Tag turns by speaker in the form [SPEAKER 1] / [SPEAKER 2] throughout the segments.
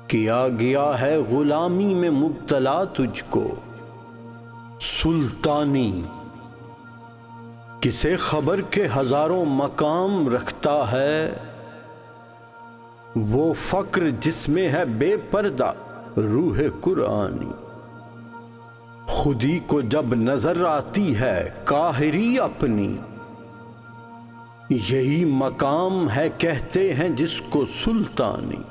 [SPEAKER 1] کیا گیا ہے غلامی میں مبتلا تجھ کو سلطانی، کسے خبر کے ہزاروں مقام رکھتا ہے، وہ فقر جس میں ہے بے پردہ روح قرآنی۔ خودی کو جب نظر آتی ہے قاہری اپنی، یہی مقام ہے کہتے ہیں جس کو سلطانی۔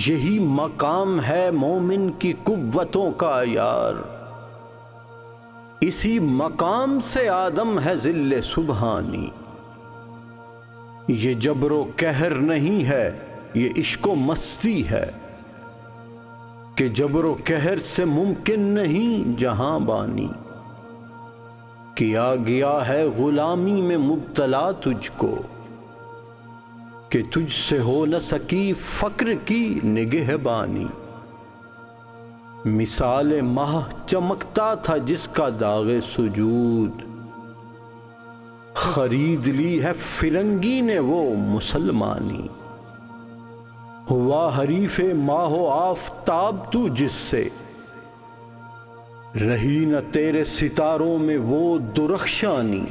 [SPEAKER 1] یہی مقام ہے مومن کی قوتوں کا یار، اسی مقام سے آدم ہے ذل سبحانی۔ یہ جبر و قہر نہیں ہے، یہ عشق و مستی ہے، کہ جبر و قہر سے ممکن نہیں جہاں بانی۔ کیا گیا ہے غلامی میں مبتلا تجھ کو، کہ تجھ سے ہو نہ سکی فقر کی نگہبانی۔ مثال ماہ چمکتا تھا جس کا داغ سجود، خرید لی ہے فرنگی نے وہ مسلمانی۔ ہوا حریف ماہ و آفتاب تو جس سے، رہی نہ تیرے ستاروں میں وہ درخشانی۔